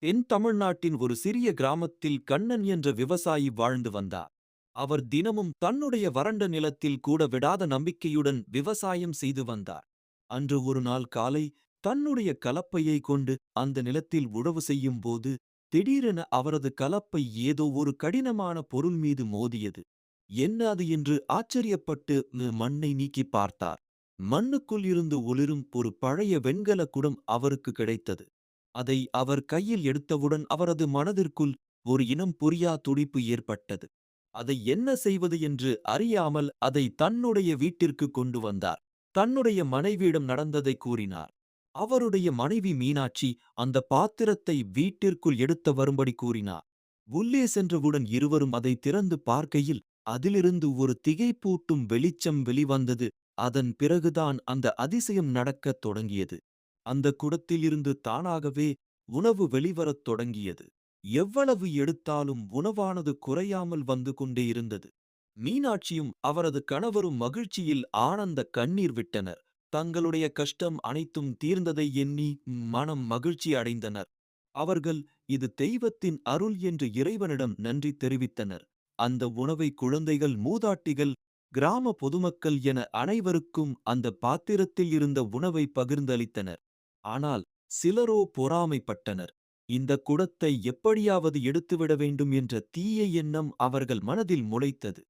தென் தமிழ்நாட்டின் ஒரு சிறிய கிராமத்தில் கண்ணன் என்ற விவசாயி வாழ்ந்து வந்தார். அவர் தினமும் தன்னுடைய வறண்ட நிலத்தில் கூட விடாத நம்பிக்கையுடன் விவசாயம் செய்து வந்தார். அன்று ஒரு நாள் காலை தன்னுடைய கலப்பையை கொண்டு அந்த நிலத்தில் உழவு செய்யும் போது திடீரென அவரது கலப்பை ஏதோ ஒரு கடினமான பொருள் மீது மோதியது. என்ன அது என்று ஆச்சரியப்பட்டு மண்ணை நீக்கி பார்த்தார். மண்ணுக்குள் இருந்து ஒளிரும் ஒரு பழைய வெண்கல குடம் அவருக்கு கிடைத்தது. அதை அவர் கையில் எடுத்தவுடன் அவரது மனதிற்குள் ஒரு இனம் புரியா துடிப்பு ஏற்பட்டது. அதை என்ன செய்வது என்று அறியாமல் அதை தன்னுடைய வீட்டிற்கு கொண்டு வந்தார். தன்னுடைய மனைவியிடம் நடந்ததை கூறினார். அவருடைய மனைவி மீனாட்சி அந்த பாத்திரத்தை வீட்டிற்குள் எடுத்து வரும்படி கூறினார். உள்ளே சென்றவுடன் இருவரும் அதை திறந்து பார்க்கையில் அதிலிருந்து ஒரு திகைப்பூட்டும் வெளிச்சம் வெளிவந்தது. அதன் பிறகுதான் அந்த அதிசயம் நடக்கத் தொடங்கியது. அந்த குடத்திலிருந்து தானாகவே உணவு வெளிவரத் தொடங்கியது. எவ்வளவு எடுத்தாலும் உணவானது குறையாமல் வந்து கொண்டே இருந்தது. மீனாட்சியும் அவரது கணவரும் மகிழ்ச்சியில் ஆனந்த கண்ணீர் விட்டனர். தங்களுடைய கஷ்டம் அனைத்தும் தீர்ந்ததை எண்ணி மனம் மகிழ்ச்சி அடைந்தனர். அவர்கள் இது தெய்வத்தின் அருள் என்று இறைவனிடம் நன்றி தெரிவித்தனர். அந்த உணவை குழந்தைகள், மூதாட்டிகள், கிராம பொதுமக்கள் என அனைவருக்கும் அந்த பாத்திரத்தில் இருந்த உணவை பகிர்ந்தளித்தனர். ஆனால் சிலரோ பொறாமைப்பட்டனர். இந்த குடத்தை எப்படியாவது எடுத்துவிட வேண்டும் என்ற தீய எண்ணம் அவர்கள் மனதில் முளைத்தது.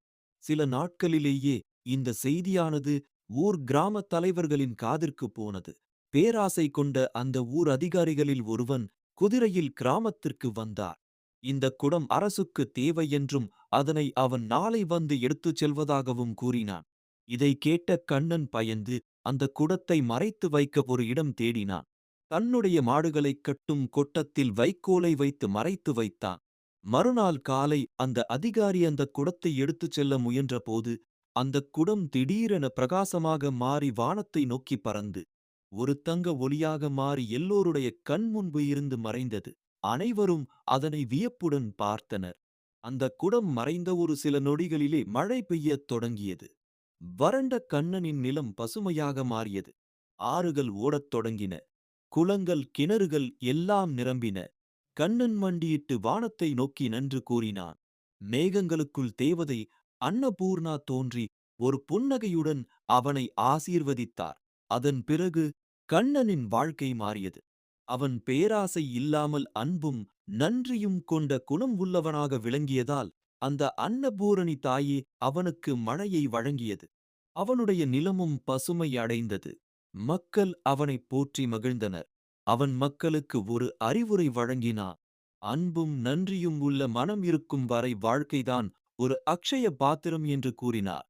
சில நாட்களிலேயே இந்த செய்தியானது ஊர் கிராம தலைவர்களின் காதிற்கு போனது. பேராசை கொண்ட அந்த ஊர் அதிகாரிகளில் ஒருவன் குதிரையில் கிராமத்திற்கு வந்தார். இந்த குடம் அரசுக்கு தேவை என்றும் அதனை அவன் நாளை வந்து எடுத்துச் செல்வதாகவும் கூறினான். இதை கேட்ட கண்ணன் பயந்து அந்த குடத்தை மறைத்து வைக்க ஒரு இடம் தேடினான். தன்னுடைய மாடுகளைக் கட்டும் கொட்டத்தில் வைக்கோலை வைத்து மறைத்து வைத்தான். மறுநாள் காலை அந்த அதிகாரி அந்த குடத்தை எடுத்துச் செல்ல முயன்றபோது அந்தக் குடம் திடீரென பிரகாசமாக மாறி வானத்தை நோக்கி பறந்து ஒரு தங்க ஒளியாக மாறி எல்லோருடைய கண் முன்பு இருந்து மறைந்தது. அனைவரும் அதனை வியப்புடன் பார்த்தனர். அந்த குடம் மறைந்த ஒரு சில நொடிகளிலே மழை பெய்யத் தொடங்கியது. வறண்ட கண்ணனின் நிலம் பசுமையாக மாறியது. ஆறுகள் ஓடத் தொடங்கின. குளங்கள், கிணறுகள் எல்லாம் நிரம்பின. கண்ணன் மண்டியிட்டு வானத்தை நோக்கி நன்று கூறினான். மேகங்களுக்குள் தேவதை அன்னபூர்ணா தோன்றி ஒரு புன்னகையுடன் அவனை ஆசீர்வதித்தார். அதன் பிறகு கண்ணனின் வாழ்க்கை மாறியது. அவன் பேராசை இல்லாமல் அன்பும் நன்றியும் கொண்ட குணம் உள்ளவனாக விளங்கியதால் அந்த அன்னபூரணி தாயே அவனுக்கு மழையை வழங்கியது. அவனுடைய நிலமும் பசுமை அடைந்தது. மக்கள் அவனைப் போற்றி மகிழ்ந்தனர். அவன் மக்களுக்கு ஒரு அறிவுரை வழங்கினான். அன்பும் நன்றியும் உள்ள மனம் இருக்கும் வரை வாழ்க்கைதான் ஒரு அக்ஷய பாத்திரம் என்று கூறினார்.